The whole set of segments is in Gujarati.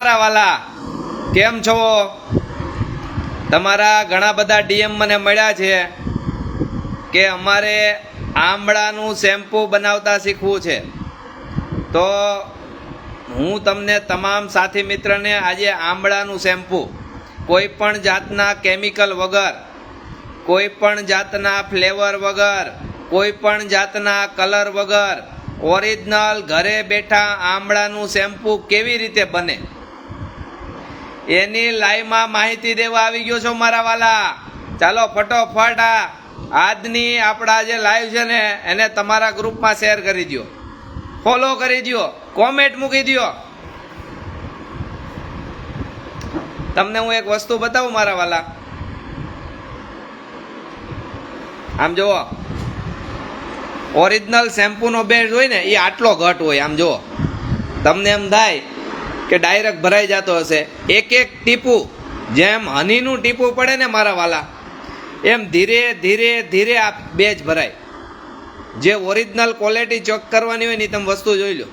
વાલા કેમ છો? તમારા ઘણા બધા ડીએમ મને મળ્યા છે કે અમારે આંબળાનું શેમ્પૂ બનાવતા શીખવું છે. તો હું તમને તમામ સાથી મિત્રને આજે આંબળાનું શેમ્પૂ કોઈ પણ જાતના કેમિકલ વગર, કોઈ પણ જાતના ફ્લેવર વગર, કોઈ પણ જાતના કલર વગર ઓરિજિનલ ઘરે બેઠા આંબળાનું શેમ્પૂ કેવી રીતે બને એની લાઈવમાં માહિતી દેવા આવી ગયો છો મારા વાલા. ચાલો ફટોફટ આજની આપણા જે લાઈવ છે ને એને તમારા ગ્રુપમાં શેર કરી દો, ફોલો કરી દો, કોમેન્ટ મૂકી દો. તમને હું એક વસ્તુ બતાવું મારા વાલા. આમ જુઓ, ઓરિજિનલ શેમ્પૂનો બેઝ હોય ને એ આટલો ઘટ હોય. આમ જુઓ, તમને એમ થાય કે ડાયરેક્ટ ભરાઈ જતો હશે. એક એક ટીપું જેમ હનીનું ટીપું પડે ને મારા વાલા, એમ ધીરે ધીરે ધીરે આ બેઝ ભરાય. જે ઓરિજિનલ ક્વોલિટી ચેક કરવાની હોય ને તમે વસ્તુ જોઈ લો.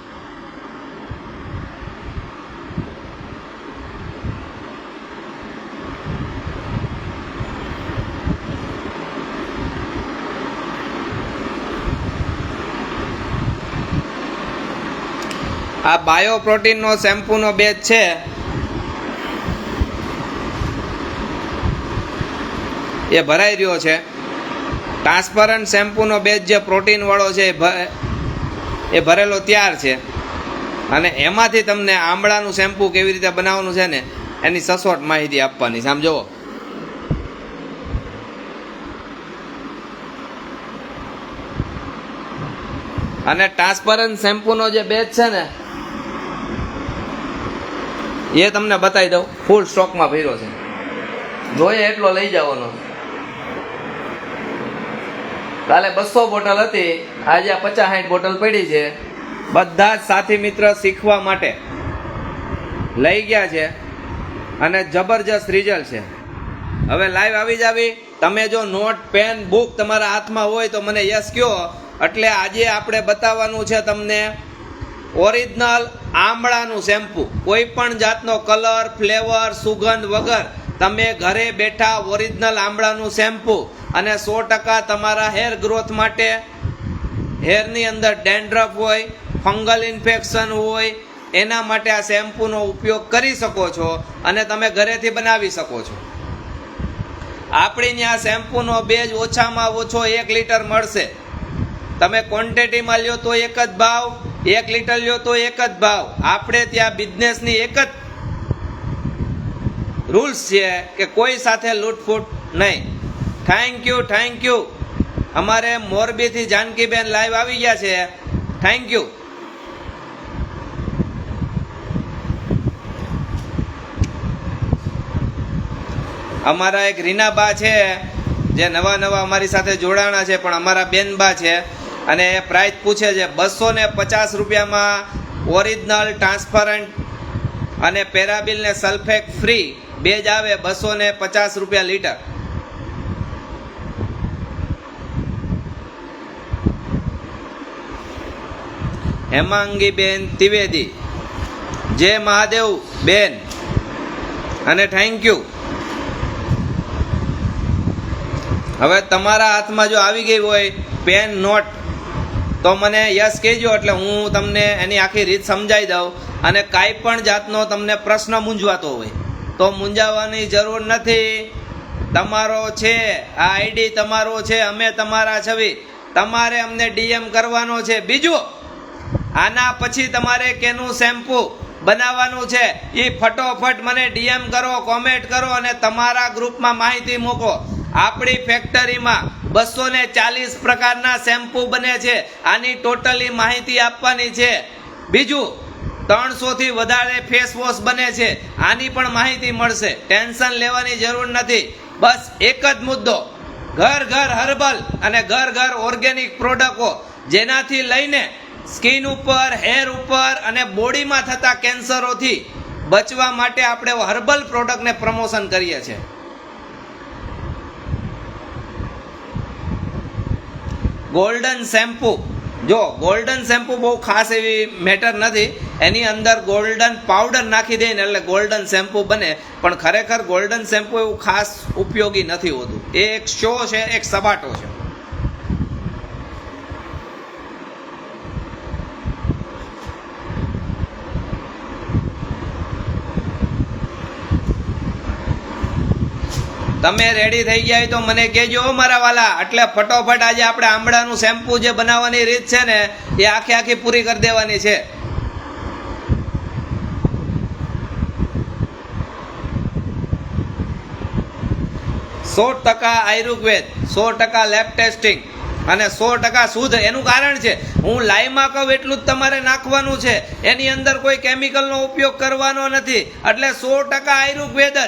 આ બાયો પ્રોટીનનો શેમ્પૂનો બેચ છે. એ ભરાઈ રહ્યો છે. ટ્રાન્સપરન્ટ શેમ્પૂનો બેચ જે પ્રોટીન વાળો છે એ ભરેલો તૈયાર છે. અને એમાંથી તમને આંબળાનું શેમ્પૂ કેવી રીતે બનાવવાનું છે ને એની સચોટ માહિતી આપવાની. સમજો, અને ટ્રાન્સપરન્ટ શેમ્પૂનો જે બેચ છે ને એ તમને બતાવી દઉં. ફૂલ સ્ટોકમાં ભર્યો છે, જોઈએ એટલો લઈ જવાનો. કાલે 200 બોટલ હતી, આજે 50-60 બોટલ પડી છે. બધા જ સાથી મિત્ર શીખવા માટે લઈ ગયા છે અને જબરજસ્ત રિઝલ્ટ છે. હવે લાઈવ આવી જાવી. તમે જો નોટ, પેન, બુક તમારા હાથમાં હોય તો મને યસ કહો. એટલે આજે આપણે બતાવવાનું છે તમને ઓરિજિનલ આંબળાનું શેમ્પૂ. કોઈ પણ જાતનો કલર, ફ્લેવર, સુગંધ વગર તમે ઘરે બેઠા ઓરિજિનલ આંબળાનું શેમ્પૂ, અને 100% તમારા હેર ગ્રોથ માટે, હેરની અંદર ડેન્ડ્રફ હોય, ફંગલ ઇન્ફેક્શન હોય, એના માટે આ શેમ્પૂનો ઉપયોગ કરી શકો છો અને તમે ઘરેથી બનાવી શકો છો. આપણી ત્યાં શેમ્પૂનો બેઝ ઓછામાં ઓછો 1 લીટર મળશે. તમે ક્વોન્ટિટીમાં લ્યો તો એક જ ભાવ, 1 લીટર લ્યો તો એક જ ભાવ. આપણે ત્યાં બિઝનેસની એક જ રૂલ્સ છે કે કોઈ સાથે લૂંટફૂટ નહીં. Thank you. અમારે મોરબીથી જાનકીબેન લાઈવ આવી ગયા છે. Thank you. અમારા એક રીનાબા છે જે નવા અમારી સાથે જોડાણા છે, પણ અમારા બેનબા છે. અને એ પ્રાઇસ પૂછે છે 250 રૂપિયામાં ઓરિજિનલ ટ્રાન્સપરન્ટ અને પેરાબિલ ને સલ્ફેટ ફ્રી બેજ આવે. 250 રૂપિયા લીટર. હેમાંગીબેન ત્રિવેદી, જય મહાદેવ બેન, અને થેન્ક યુ. હવે તમારા હાથમાં જો આવી ગઈ હોય પેન, નોટ, તો મને યસ કહેજો. એટલે હું તમને એની આખી રીત સમજાવી દઉં. અને કાંઈ પણ જાતનો તમને પ્રશ્ન મૂંઝવાતો હોય તો મૂંઝાવવાની જરૂર નથી. તમારો છે આ આઈડી, તમારો છે, અમે તમારા છવી. તમારે અમને ડીએમ કરવાનો છે. બીજું, આના પછી તમારે કેનું શેમ્પૂ બનાવવાનું છે એ ફટોફટ મને ડીએમ કરો, કોમેન્ટ કરો અને તમારા ગ્રુપમાં માહિતી મૂકો. આપણી ફેક્ટરીમાં 240 પ્રકારના શેમ્પૂ બને છે. આની ટોટલી માહિતી આપવાની છે. બીજું, 300 થી વધારે ફેસ વોશ બને છે. આની પણ માહિતી મળશે. ટેન્શન લેવાની જરૂર નથી. બસ એક જ મુદ્દો, ઘર ઘર હર્બલ અને ઘર ઘર ઓર્ગેનિક પ્રોડક્ટો, જેનાથી લઈને સ્કિન ઉપર, હેર ઉપર અને બોડીમાં થતા કેન્સરોથી બચવા માટે આપણે હર્બલ પ્રોડક્ટને પ્રમોશન કરીએ છીએ. ગોલ્ડન શેમ્પૂ જો ગોલ્ડન શેમ્પુ બહુ ખાસ એવી મેટર નથી, એની અંદર ગોલ્ડન પાવડર નાખી દે ને એટલે ગોલ્ડન શેમ્પુ બને, પણ ખરેખર ગોલ્ડન શેમ્પુ એવું ખાસ ઉપયોગી નથી હોતું. એ એક શો છે, એક સપાટો છે. તમે રેડી થઈ ગયા હોય તો મને કહેજો મારા વાલા, એટલે ફટોફટ આજે આપણે આંબળાનું શેમ્પુ જે બનાવવાની રીત છે ને એ આખી પૂરી કરી દેવાની છે. સો 100% આયુર્વેદ, 100% લેબ ટેસ્ટિંગ અને 100% શુદ્ધ. એનું કારણ છે હું લાઈમાં કહું એટલું જ તમારે નાખવાનું છે, એની અંદર કોઈ કેમિકલનો ઉપયોગ કરવાનો નથી, એટલે 100% આયુર્વેદ જ.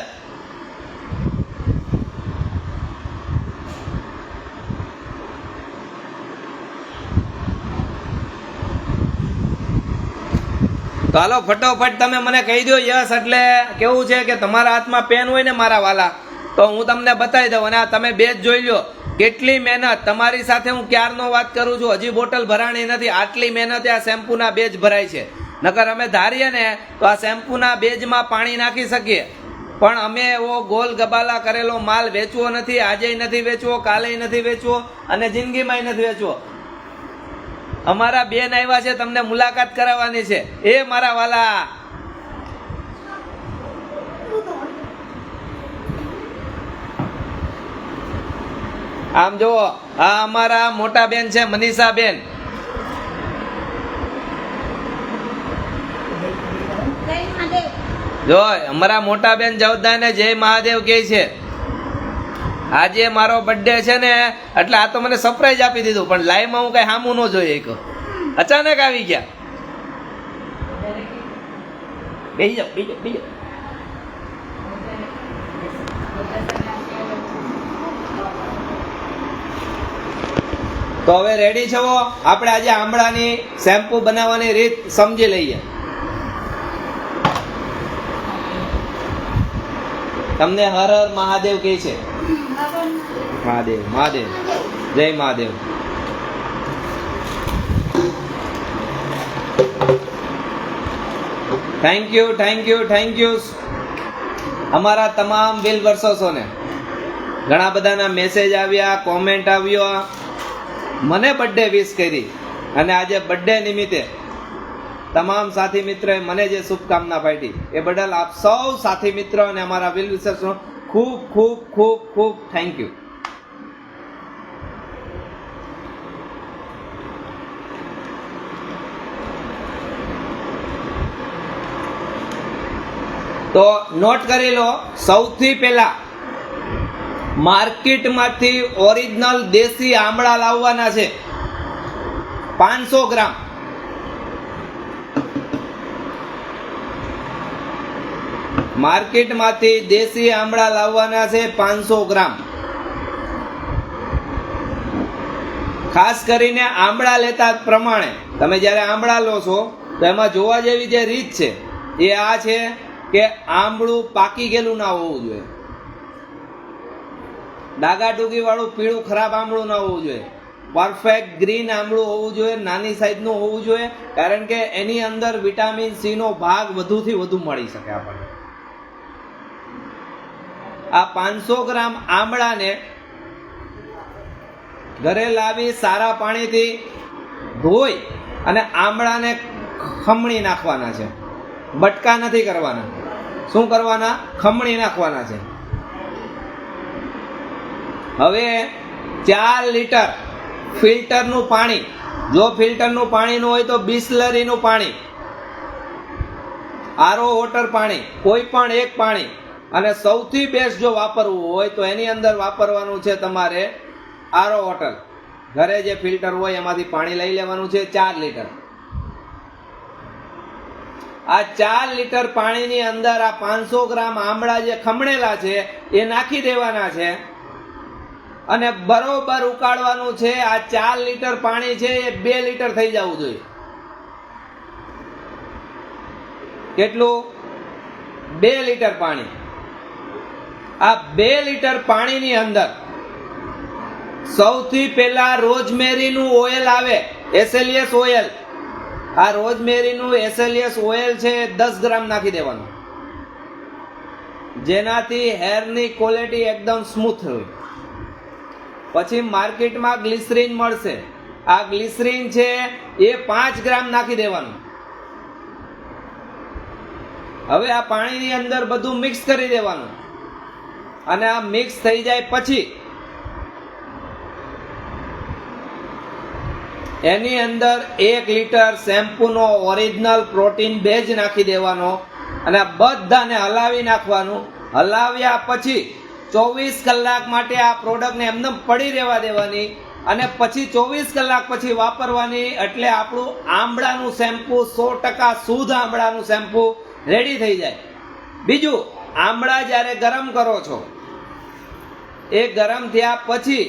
તો હાલો ફટોફટ તમે મને કહી દો યસ. એટલે કેવું છે કે તમારા હાથમાં પેન હોય ને મારા વાલા, તો હું તમને બતાવી દઉં. અને આ તમે બેચ જોઈ લો, કેટલી મહેનત. તમારી સાથે હું ક્યારનો વાત કરું છું, હજી બોટલ ભરાણી નથી, આટલી મહેનત આ શેમ્પૂના બેજ ભરાય છે. નકર અમે ધારીએ ને તો આ શેમ્પૂના બેજમાં પાણી નાખી શકીએ, પણ અમે એવો ગોલ ગબાલા કરેલો માલ વેચવો નથી. આજે નથી વેચવો, કાલે નથી વેચવો, અને જિંદગીમાં નથી વેચવો. અમારા બેન આવ્યા છે, તમને મુલાકાત કરાવવાની છે. એ મારા વાલા, આમ જુઓ, આ અમારા મોટા બેન છે મનીષા બેન. જો અમારા મોટા બેન જવદાન ને જય મહાદેવ કહે છે. આજે મારો બર્થડે છે ને એટલે આ તો મને સરપ્રાઈઝ આપી દીધું, પણ લાઈવમાં હું કઈ સામું ન જોઈએ, અચાનક આવી ગયા. બેસી જાઓ, બેસી જાઓ. તો હવે રેડી છો? આપણે આજે આંબળાની શેમ્પુ બનાવવાની રીત સમજી લઈએ. તમને હર હર મહાદેવ કહે છે. મહાદેવ મહાદેવ, જય Mahadev. Thank you, thank you, thank you અમારા તમામ વેલ વર્ષોને. ઘણા બધાના મેસેજ આવ્યા, કોમેન્ટ આવ્યો, મને બર્થડે વિશ કરી, અને આજે બર્થડે નિમિત્તે તમામ સાથી મિત્રોએ મને જે શુભકામના પાઠવી એ બદલ આપ સૌ સાથી મિત્રો અને અમારા વેલ વિશર્સનો ખૂબ ખૂબ ખૂબ ખૂબ થેન્ક યુ. તો નોટ કરી લો, સૌથી પહેલા માર્કેટમાંથી ઓરિજિનલ દેશી આંબળા લાવવાના છે 500 ગ્રામ. માર્કેટમાંથી દેશી આંબળા લાવવાના છે 500 ગ્રામ. ખાસ કરીને આંબળા લેતા પ્રમાણે તમે જ્યારે આંબળા લો છો તો એમાં જોવા જેવી જે રીત છે એ આ છે કે આંબળું પાકી ગયેલું ના હોવું જોઈએ, ડાગા ડૂગી વાળું પીળું ખરાબ આંબળું ના હોવું જોઈએ, પરફેક્ટ ગ્રીન આંબળું હોવું જોઈએ, નાની સાઈઝનું હોવું જોઈએ, કારણ કે એની અંદર વિટામિન સી નો ભાગ વધુથી વધુ મળી શકે આપણને. આ 500 ગ્રામ આંબળાને ઘરે લાવી સારા પાણીથી ધોઈ અને આંબળાને ખમણી નાખવાના છે. બટકા નથી કરવાના. શું કરવાના? ખમણી નાખવાના છે. હવે 4 લીટર ફિલ્ટરનું પાણી, જો ફિલ્ટરનું પાણી ન હોય તો બિસ્લરીનું પાણી, આરઓ વોટર પાણી, કોઈ પણ એક પાણી, અને સૌથી બેસ્ટ જો વાપરવું હોય તો એની અંદર વાપરવાનું છે તમારે આરઓ વોટર. ઘરે જે ફિલ્ટર હોય એમાંથી પાણી લઈ લેવાનું છે 4 લીટર. આ 4 લીટર પાણીની અંદર આ 500 ગ્રામ આંબળા જે ખમણેલા છે એ નાખી દેવાના છે અને બરોબર ઉકાળવાનું છે. આ 4 લીટર પાણી છે એ 2 લીટર થઈ જવું જોઈએ. કેટલું? 2 લીટર પાણી. આ 2 લીટર પાણીની અંદર સૌથી પહેલા રોઝમેરીનું ઓઇલ આવે એસેલિયસ ઓઇલ, આ રોઝમેરીનું એસેલિયસ ઓઇલ છે 10 ગ્રામ નાખી દેવાનું, જેનાથી હેરની ક્વોલિટી એકદમ સ્મૂથ હોય. પછી માર્કેટમાં ગ્લિસરીન મળશે, આ ગ્લિસરીન છે એ 5 ગ્રામ નાખી દેવાનું. હવે આ પાણીની અંદર બધું મિક્સ કરી દેવાનું, અને આ મિક્સ થઈ જાય પછી એની અંદર 1 લીટર શેમ્પૂનો ઓરિજિનલ પ્રોટીન બેઝ નાખી દેવાનો, અને બધાને હલાવી નાખવાનું. હલાવ્યા પછી 24 કલાક માટે આ પ્રોડક્ટને એમને પડી રહેવા દેવાની, અને પછી 24 કલાક પછી વાપરવાની. એટલે આપણું આંબળાનું શેમ્પૂ 100% શુદ્ધ આંબળાનું શેમ્પૂ રેડી થઈ જાય. બીજું, આંબળા જ્યારે ગરમ કરો છો, એ ગરમ થયા પછી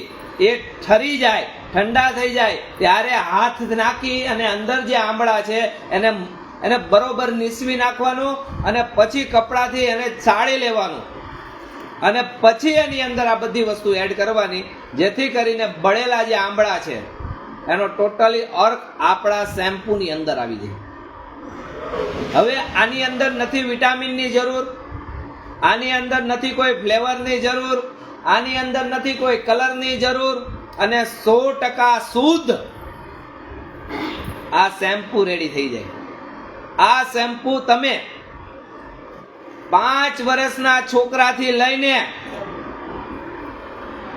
એ ઠરી જાય, ઠંડા થઈ જાય, ત્યારે હાથ નાખી અને અંદર જે આંબળા છે એને બરોબર નીસવી નાખવાનું, અને પછી કપડાથી એને ચાળી લેવાનું, અને પછી એની અંદર આ બધી વસ્તુ એડ કરવાની, જેથી કરીને બળેલા જે આંબળા છે એનો ટોટલી અર્ક આપણા શેમ્પૂની અંદર આવી જાય. હવે આની અંદર નથી વિટામિનની જરૂર, આની અંદર નથી કોઈ ફ્લેવરની જરૂર, આની અંદર નથી કોઈ કલરની જરૂર, અને 100% શુદ્ધ આ શેમ્પૂ રેડી થઈ જાય. આ શેમ્પૂ તમે 5 વર્ષના છોકરાથી લઈને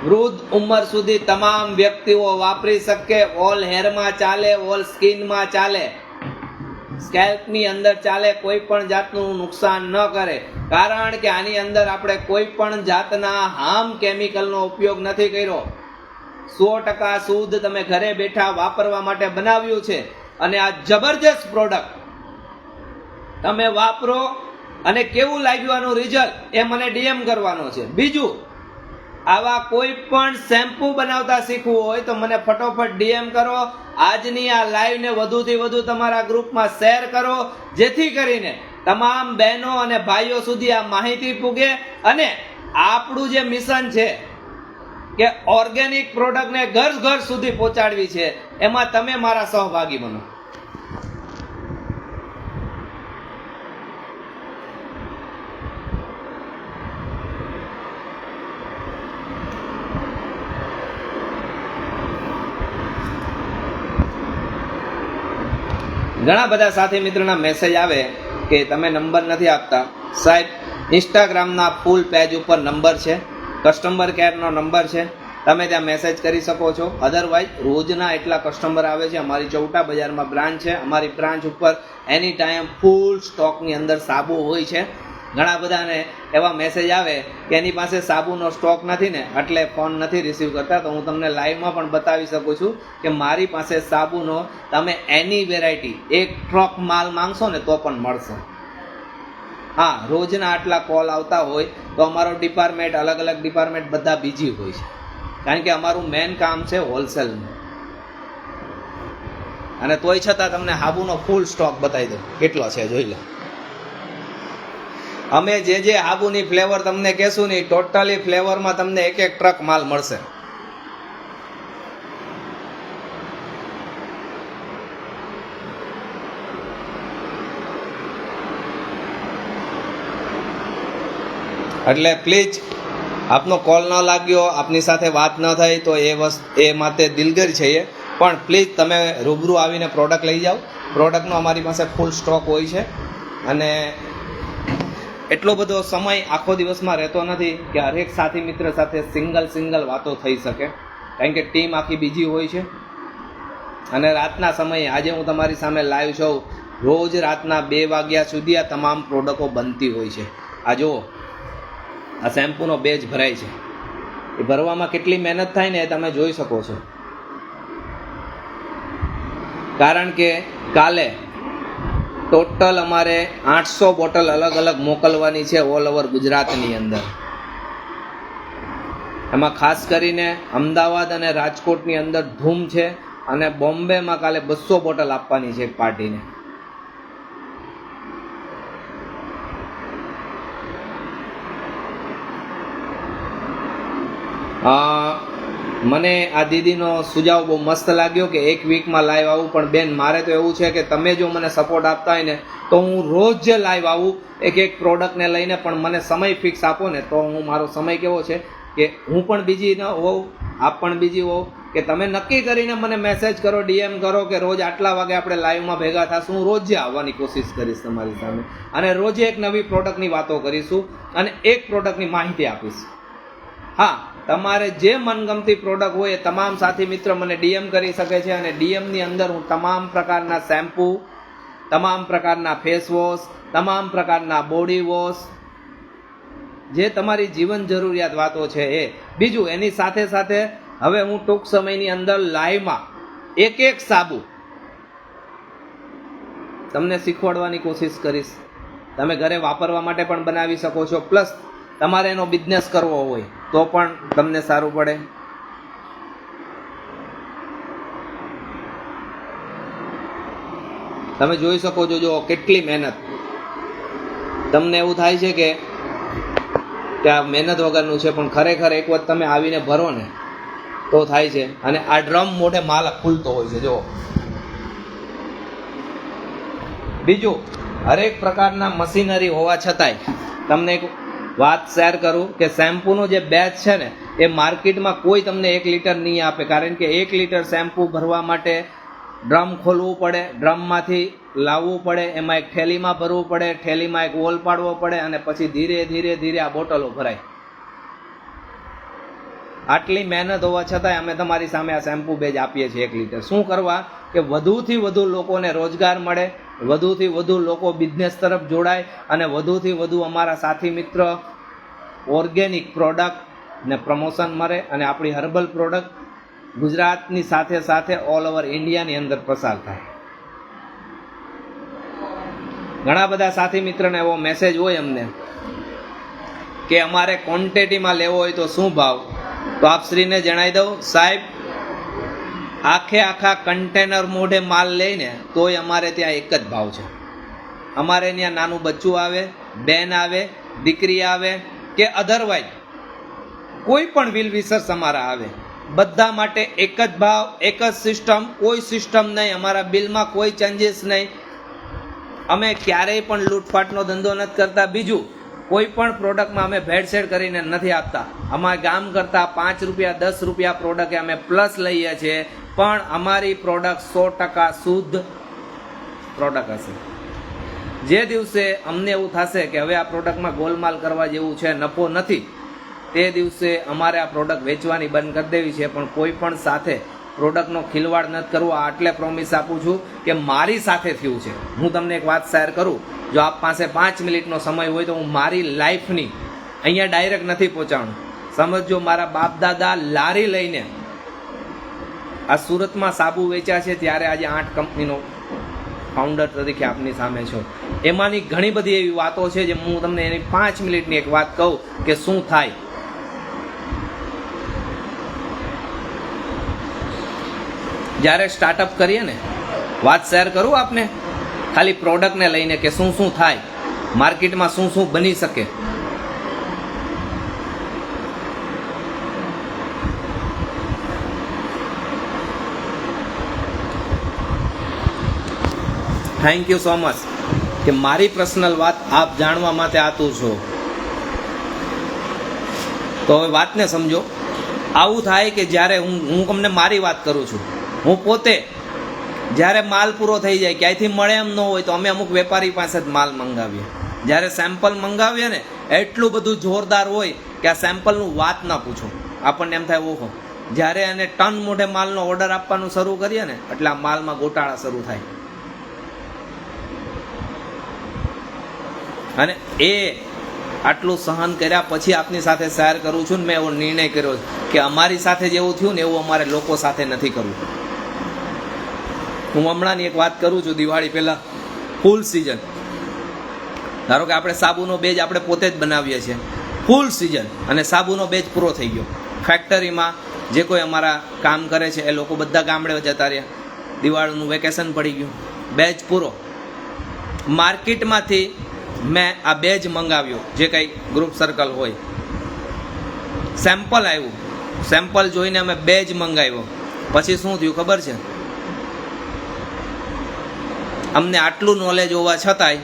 વૃદ્ધ ઉંમર સુધી તમામ વ્યક્તિઓ વાપરી શકે. ઓલ હેરમાં ચાલે, ઓલ સ્કિનમાં ચાલે, સ્કેલ્પની અંદર ચાલે, કોઈ પણ જાતનું નુકસાન ન કરે. કારણ કે આની અંદર આપણે કોઈ પણ જાતના હાર્મ કેમિકલનો ઉપયોગ નથી કર્યો. 100% શુદ્ધ તમે ઘરે બેઠા વાપરવા માટે બનાવ્યું છે. અને આ જબરજસ્ત પ્રોડક્ટ તમે વાપરો, અને કેવું લાગ્યું આનું રિઝલ્ટ એ મને ડીએમ કરવાનો છે. બીજું, આવા કોઈ પણ શેમ્પૂ બનાવતા શીખવું હોય તો મને ફટોફટ ડીએમ કરો. આજની આ લાઈવને વધુથી વધુ તમારા ગ્રુપમાં શેર કરો, જેથી કરીને તમામ બહેનો અને ભાઈઓ સુધી આ માહિતી પૂગે. અને આપણું જે મિશન છે કે ઓર્ગેનિક પ્રોડક્ટને ઘર ઘર સુધી પહોંચાડવી છે, એમાં તમે મારા સહભાગી બનો. ઘણા બધા સાથી મિત્રોના મેસેજ આવે કે તમે નંબર નથી આપતા. સાહેબ, ઇન્સ્ટાગ્રામના ફૂલ પેજ ઉપર નંબર છે, કસ્ટમર કેરનો નંબર છે, તમે ત્યાં મેસેજ કરી શકો છો. અધરવાઇઝ રોજના એટલા કસ્ટમર આવે છે. અમારી ચૌટા બજારમાં બ્રાન્ચ છે. અમારી બ્રાન્ચ ઉપર એની ટાઈમ ફૂલ સ્ટોકની અંદર સાબુ હોય છે. ઘણા બધાને એવા મેસેજ આવે કે એની પાસે સાબુનો સ્ટોક નથી ને, એટલે ફોન નથી રિસીવ કરતા. તો હું તમને લાઈવમાં પણ બતાવી શકું છું કે મારી પાસે સાબુનો તમે એની વેરાયટી 1 ટ્રક માલ માંગશો ને તો પણ મળશે. હા, રોજના આટલા કોલ આવતા હોય તો અમારો ડિપાર્ટમેન્ટ, અલગ અલગ ડિપાર્ટમેન્ટ બધા બીજી હોય છે. કારણ કે અમારું મેન કામ છે હોલસેલનું. અને તોય છતાં તમને સાબુનો ફૂલ સ્ટોક બતાવી દઉં કેટલો છે, જોઈ લો. અમે જે સાબુની ફ્લેવર તમને કહેશું ને, ટોટલી ફ્લેવરમાં તમને 1 ટ્રક માલ મળશે. એટલે પ્લીઝ, આપનો કોલ ન લાગ્યો, આપની સાથે વાત ન થઈ તો એ માટે દિલગીર છે. પણ પ્લીઝ તમે રૂબરૂ આવીને પ્રોડક્ટ લઈ જાઓ. પ્રોડક્ટનો અમારી પાસે ફૂલ સ્ટોક હોય છે. અને એટલો બધો સમય આખો દિવસમાં રહેતો નથી કે હરેક સાથી મિત્ર સાથે સિંગલ વાતો થઈ શકે. કારણ કે ટીમ આખી બીજી હોય છે. અને રાતના સમયે, આજે હું તમારી સામે લાઈવ છું, રોજ રાતના 2 વાગ્યા સુધી આ તમામ પ્રોડક્ટો બનતી હોય છે. આ જુઓ, આ શેમ્પૂનો બેજ ભરાય છે. એ ભરવામાં કેટલી મહેનત થાય ને એ તમે જોઈ શકો છો. કારણ કે કાલે ટોટલ અમારે 800 બોટલ અલગ અલગ મોકલવાની છે ઓલ ઓવર ગુજરાતની અંદર. એમાં ખાસ કરીને અમદાવાદ અને રાજકોટની અંદર ધૂમ છે, અને બોમ્બેમાં કાલે 200 બોટલ આપવાની છે એક પાર્ટીને. મને આ દીદીનો સુઝાવ બહુ મસ્ત લાગ્યો કે એક વીકમાં લાઈવ આવું, પણ બેન મારે તો એવું છે કે તમે જો મને સપોર્ટ આપતા હોય ને તો હું રોજ જે લાઈવ આવું એક પ્રોડક્ટને લઈને, પણ મને સમય ફિક્સ આપો ને તો હું, મારો સમય કેવો છે કે હું પણ બીજી ન હોઉં, આપ પણ બીજી હોવ, કે તમે નક્કી કરીને મને મેસેજ કરો, ડીએમ કરો કે રોજ આટલા વાગે આપણે લાઈવમાં ભેગા થશું. હું રોજ આવવાની કોશિશ કરીશ તમારી સામે, અને રોજે એક નવી પ્રોડક્ટની વાતો કરીશું અને એક પ્રોડક્ટની માહિતી આપીશ. હા, તમારે જે મનગમતી પ્રોડક્ટ હોય એ તમામ સાથી મિત્ર મને ડીએમ કરી શકે છે, અને ડીએમની અંદર હું તમામ પ્રકારના શેમ્પૂ, તમામ પ્રકારના ફેસ વોશ, તમામ પ્રકારના બોડી વોશ, જે તમારી જીવન જરૂરિયાત વાતો છે એ. બીજું એની સાથે સાથે હવે હું ટૂંક સમયની અંદર લાઈવમાં એક સાબુ તમને શીખવાડવાની કોશિશ કરીશ. તમે ઘરે વાપરવા માટે પણ બનાવી શકો છો, પ્લસ તમારે એનો બિઝનેસ કરવો હોય તો પણ તમને સારું પડે. તમે જોઈ શકો છો જો કેટલી મહેનત. તમને એવું થાય છે કે આ મહેનત વગરનું છે, પણ ખરેખર એક વખત તમે આવીને ભરો ને તો થાય છે. અને આ ડ્રમ મોઢે માલ ખુલતો હોય છે જો. બીજું, હરેક પ્રકારના મશીનરી હોવા છતાંય તમને એક વાત શેર કરું કે શેમ્પૂનો જે બેચ છે ને એ માર્કેટમાં કોઈ તમને 1 લીટર નહીં આપે, કારણ કે 1 લીટર શેમ્પૂ ભરવા માટે ડ્રમ ખોલવું પડે, ડ્રમમાંથી લાવવું પડે, એમાં એક થેલીમાં ભરવું પડે, થેલીમાં એક વોલ પાડવો પડે, અને પછી ધીરે ધીરે ધીરે આ બોટલો ભરાય. આટલી મહેનત હોવા છતાંય અમે તમારી સામે આ શેમ્પૂ બેજ આપીએ છીએ 1 લીટર. શું કરવા કે વધુથી વધુ લોકોને રોજગાર મળે, વધુથી વધુ લોકો બિઝનેસ તરફ જોડાય, અને વધુથી વધુ અમારા સાથી મિત્ર ઓર્ગેનિક પ્રોડક્ટ ને પ્રમોશન મળે, અને આપણી હર્બલ પ્રોડક્ટ ગુજરાતની સાથે સાથે ઓલ ઓવર ઇન્ડિયાની અંદર પ્રસાર થાય. ઘણા બધા સાથી મિત્રને એવો મેસેજ હોય અમને કે અમારે ક્વોન્ટિટીમાં લેવો હોય તો શું ભાવ? તો આપ શ્રીને જણાવી દઉં, સાહેબ આખા કન્ટેનર મોઢે માલ લઈને તોય અમારે ત્યાં એક જ ભાવ છે. અમારે ત્યાં નાનું બચ્ચું આવે, બેન આવે, દીકરી આવે, કે અધરવાઇઝ કોઈ પણ વિલ વિશર્સ અમારા આવે, બધા માટે એક જ ભાવ, એક જ સિસ્ટમ, કોઈ સિસ્ટમ નહીં. અમારા બિલમાં કોઈ ચેન્જીસ નહીં. અમે ક્યારેય પણ લૂંટફાટનો ધંધો નથી કરતા. બીજું, કોઈ પણ પ્રોડક્ટમાં અમે ભેળસેળ કરીને નથી આપતા. અમારા ગામ કરતાં 5 રૂપિયા 10 રૂપિયા પ્રોડક્ટ અમે પ્લસ લઈએ છીએ, પણ અમારી પ્રોડક્ટ 100% શુદ્ધ પ્રોડક્ટ હશે. જે દિવસે અમને એવું થશે કે હવે આ પ્રોડક્ટમાં ગોલમાલ કરવા જેવું છે, નફો નથી, તે દિવસે અમારે આ પ્રોડક્ટ વેચવાની બંધ કરી દેવી છે. પણ કોઈ પણ સાથે પ્રોડક્ટનો ખિલવાડ નથી કરવો. આટલે પ્રોમિસ આપું છું કે મારી સાથે થયું છે. હું તમને એક વાત શેર કરું, જો આપ પાસે 5 મિનિટનો સમય હોય તો હું મારી લાઈફની અહીંયા ડાયરેક્ટ નથી પહોંચાડું. સમજો, મારા બાપ દાદા લારી લઈને આ સુરતમાં સાબુ વેચ્યા છે, ત્યારે આજે 8 કંપનીનો ફાઉન્ડર તરીકે આપની સામે છો. એમાંની ઘણી બધી એવી વાતો છે જે હું તમને એની 5 મિનિટની એક વાત કહું કે શું થાય. જ્યારે સ્ટાર્ટઅપ કરીએ ને, વાત શેર કરું આપને ખાલી પ્રોડક્ટને લઈને કે શું થાય માર્કેટમાં, શું બની શકે. થેન્ક યુ સો મચ કે મારી પર્સનલ વાત આપ જાણવા માટે આતુર છો. તો હવે વાતને સમજો. આવું થાય કે જ્યારે હું તમને મારી વાત કરું છું, હું પોતે જ્યારે માલ પૂરો થઈ જાય, ક્યાંયથી મળે એમ ન હોય, તો અમે અમુક વેપારી પાસે જ માલ મંગાવીએ. જ્યારે સેમ્પલ મંગાવીએ ને, એટલું બધું જોરદાર હોય કે આ સેમ્પલનું વાત ના પૂછો. આપણને એમ થાય ઓહો. જ્યારે એને ટન મોઢે માલનો ઓર્ડર આપવાનું શરૂ કરીએ ને, એટલે આ માલમાં ગોટાળા શરૂ થાય. અને એ આટલું સહન કર્યા પછી આપની સાથે શેર કરું છું ને, મેં એવો નિર્ણય કર્યો કે અમારી સાથે જેવું થયું ને એવું અમારે લોકો સાથે નથી કરવું. હું હમણાંની એક વાત કરું છું. દિવાળી પહેલાં ફૂલ સિઝન, ધારો કે આપણે સાબુનો બેજ આપણે પોતે જ બનાવીએ છીએ, ફૂલ સિઝન, અને સાબુનો બેજ પૂરો થઈ ગયો. ફેક્ટરીમાં જે કોઈ અમારા કામ કરે છે એ લોકો બધા ગામડે જતા રહ્યા, દિવાળીનું વેકેશન પડી ગયું, બેજ પૂરો. માર્કેટમાંથી મેં આ બેજ મંગાવ્યો, જે કંઈ ગ્રુપ સર્કલ હોય, સેમ્પલ આવ્યું, સેમ્પલ જોઈને અમે બેજ મંગાવ્યો. પછી શું થયું ખબર છે? અમને આટલું નોલેજ હોવા છતાંય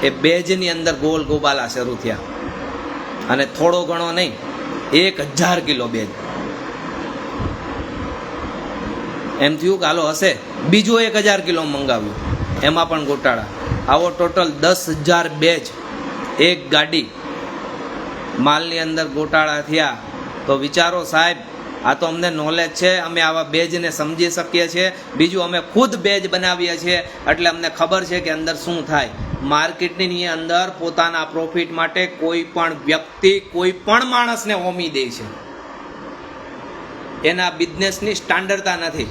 એ બેજની અંદર ગોલ ગોબાલા શરૂ થયા, અને થોડો ઘણો નહીં, 1000 કિલો બેજ. એમ થયું કે હાલો હશે, બીજો 1000 કિલો મંગાવ્યું, એમાં પણ ગોટાળા. આવો ટોટલ 10,000 બેજ એક ગાડી માલની અંદર ગોટાળા થયા. તો વિચારો સાહેબ, આ તો અમને નોલેજ છે, અમે આવા બેજને સમજી શકીએ છીએ. બીજું અમે ખુદ બેજ બનાવીએ છીએ, એટલે અમને ખબર છે કે અંદર શું થાય. માર્કેટની અંદર પોતાના પ્રોફિટ માટે કોઈ પણ વ્યક્તિ કોઈ પણ માણસને હોમી દે છે. એના બિઝનેસની સ્ટાન્ડર્ડતા નથી.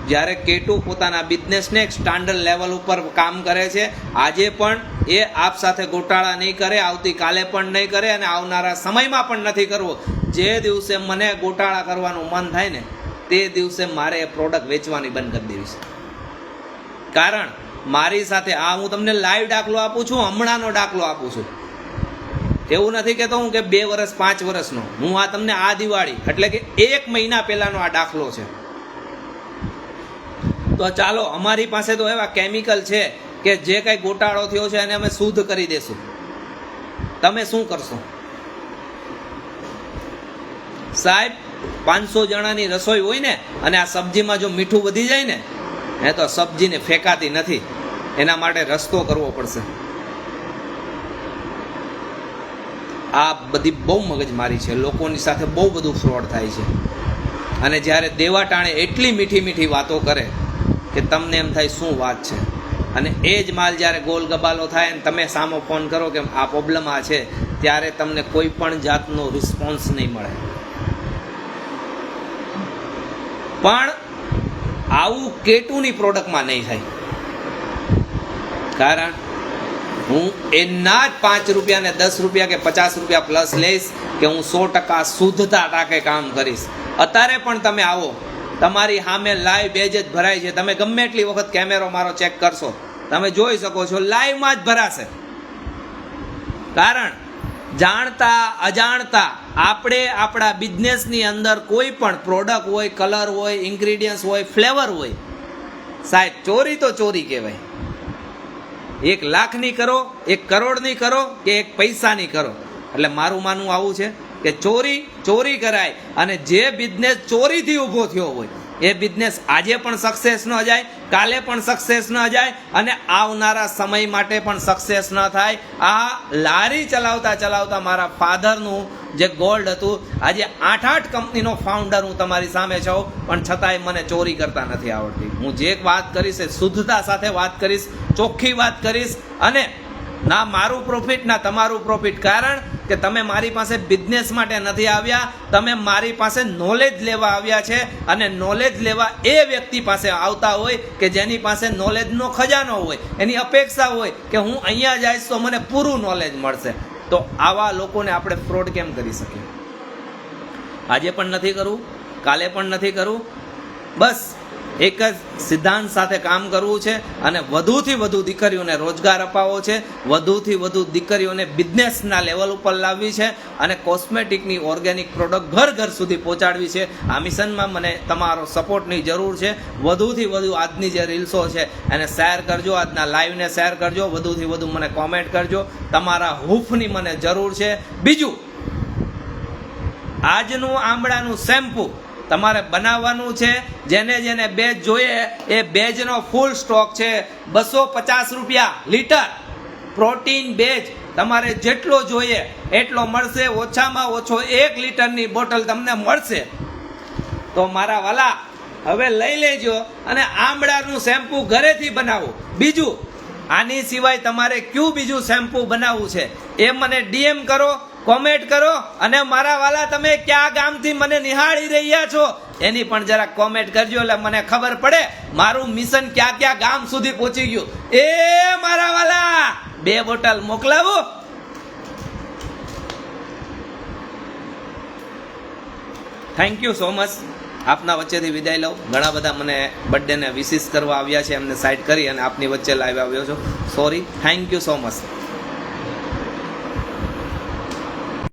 જ્યારે કેટુ પોતાના બિઝનેસને એક સ્ટાન્ડર્ડ લેવલ ઉપર કામ કરે છે. આજે પણ એ આપ સાથે ગોટાળા નહીં કરે, આવતીકાલે પણ નહીં કરે, અને આવનારા સમયમાં પણ નથી કરવો. જે દિવસે મને ગોટાળા કરવાનું મન થાય ને, તે દિવસે મારે એ પ્રોડક્ટ વેચવાની બંધ કરી દેવી છે. કારણ મારી સાથે આ હું તમને લાઈવ દાખલો આપું છું, હમણાંનો દાખલો આપું છું. એવું નથી કહેતો હું કે 2 વર્ષ 5 વર્ષનો. હું આ તમને આ દિવાળી એટલે કે 1 મહિના પહેલાનો આ દાખલો છે. તો ચાલો, અમારી પાસે તો એવા કેમિકલ છે કે જે કંઈ ગોટાળો થયો છે એને અમે શુદ્ધ કરી દેશું. તમે શું કરશો સાહેબ? 500 જણાની રસોઈ હોય ને, અને આ સબ્જીમાં જો મીઠું વધી જાય ને, એ તો સબ્જીને ફેંકાતી નથી. એના માટે રસ્તો કરવો પડશે. આ બધી બહુ મગજમારી છે. લોકોની સાથે બહુ બધું ફ્રોડ થાય છે. અને જ્યારે દેવા ટાણે એટલી મીઠી મીઠી વાતો કરે કે તમને એમ થાય શું વાત છે. અને એ જ માલ જ્યારે ગોલ ગબાલો થાય ને તમે સામો ફોન કરો કે આ પ્રોબ્લેમ આ છે, ત્યારે તમને કોઈ પણ જાતનો રિસ્પોન્સ નહીં મળે. પણ આવું કેટુની પ્રોડક્ટમાં નહીં થાય. કારણ હું એના જ 5 રૂપિયા ને 10 રૂપિયા કે 50 રૂપિયા પ્લસ લઈશ કે હું 100% શુદ્ધતા ટાંકે કામ કરીશ. અત્યારે પણ તમે આવો, તમારી સામે લાઈવ બેજ જ ભરાય છે. તમે ગમે એટલી વખત કેમેરો મારો ચેક કરશો, તમે જોઈ શકો છો લાઈવમાં જ ભરાશે. કારણ જાણતા અજાણતા આપણે આપણા બિઝનેસની અંદર કોઈ પણ પ્રોડક્ટ હોય, કલર હોય, ઇન્ગ્રીડિયન્ટ્સ હોય, ફ્લેવર હોય, સાહેબ ચોરી તો ચોરી કહેવાય. 1 લાખની કરો, 1 કરોડની કરો કે 1 પૈસાની કરો. એટલે મારું માનવું આવું છે કે ચોરી કરાય. અને જે બિઝનેસ ચોરીથી ઊભો થયો હોય એ બિઝનેસ આજે પણ સક્સેસ ન જાય, કાલે પણ સક્સેસ ન જાય, અને આવનારા સમય માટે પણ સક્સેસ ન થાય. આ લારી ચલાવતા ચલાવતા મારા ફાધરનું જે ગોલ્ડ હતું, આજે 8 કંપનીનો ફાઉન્ડર હું તમારી સામે છું, પણ છતાંય મને ચોરી કરતા નથી આવડતી. હું જે વાત કરીશ એ શુદ્ધતા સાથે વાત કરીશ, ચોખ્ખી વાત કરીશ, અને ના મારું પ્રોફિટ ના તમારું પ્રોફિટ. કારણ કે તમે મારી પાસે બિઝનેસ માટે નથી આવ્યા, તમે મારી પાસે નોલેજ લેવા આવ્યા છે. અને નોલેજ લેવા એ વ્યક્તિ પાસે આવતા હોય કે જેની પાસે નોલેજનો ખજાનો હોય, એની અપેક્ષા હોય કે હું અહીંયા જઈશ તો મને પૂરું નોલેજ મળશે. તો આવા લોકોને આપણે ફ્રોડ કેમ કરી શકીએ? આજે પણ નથી કરવું, કાલે પણ નથી કરવું. બસ એક જ સિદ્ધાંત સાથે કામ કરવું છે, અને વધુથી વધુ દીકરીઓને રોજગાર અપાવવો છે, વધુથી વધુ દીકરીઓને બિઝનેસના લેવલ ઉપર લાવવી છે, અને કોસ્મેટિકની ઓર્ગેનિક પ્રોડક્ટ ઘર ઘર સુધી પહોંચાડવી છે. આ મિશનમાં મને તમારો સપોર્ટની જરૂર છે. વધુથી વધુ આજની જે રીલ્સો છે એને શેર કરજો, આજના લાઈવને શેર કરજો, વધુથી વધુ મને કોમેન્ટ કરજો. તમારા હૂફની મને જરૂર છે. બીજું, આજનું આંબળાનું શેમ્પૂ તમારે બનાવવાનું છે. જેને જેને બેજ જોઈએ એ બેજનો ફૂલ સ્ટોક છે. 250 રૂપિયા લીટર પ્રોટીન બેજ તમારે જેટલો જોઈએ એટલો મળશે. ઓછામાં ઓછો 1 લીટરની બોટલ તમને મળશે. તો મારા વાલા, હવે લઈ લેજો અને આંબળાનું શેમ્પૂ ઘરેથી બનાવો. બીજું, આની સિવાય તમારે કયું બીજું શેમ્પૂ બનાવવું છે એ મને ડીએમ કરો, કોમેન્ટ કરો. અને મારા વાલા, તમે કયા ગામથી મને નિહાળી રહ્યા છો એની પણ જરા કોમેન્ટ કરજો, એટલે મને ખબર પડે મારું મિશન કયા ગામ સુધી પહોંચી ગયું. એ મારા વાલા, 2 બોટલ મોકલાવો. Thank you so much. આપના વચ્ચેથી વિદાય લઉં. ઘણા બધા મને બર્થડેને વિશિસ કરવા આવ્યા છે, એમને સાઈડ કરી અને આપની વચ્ચે લાઈવ આવ્યો છો. Sorry, thank you so much.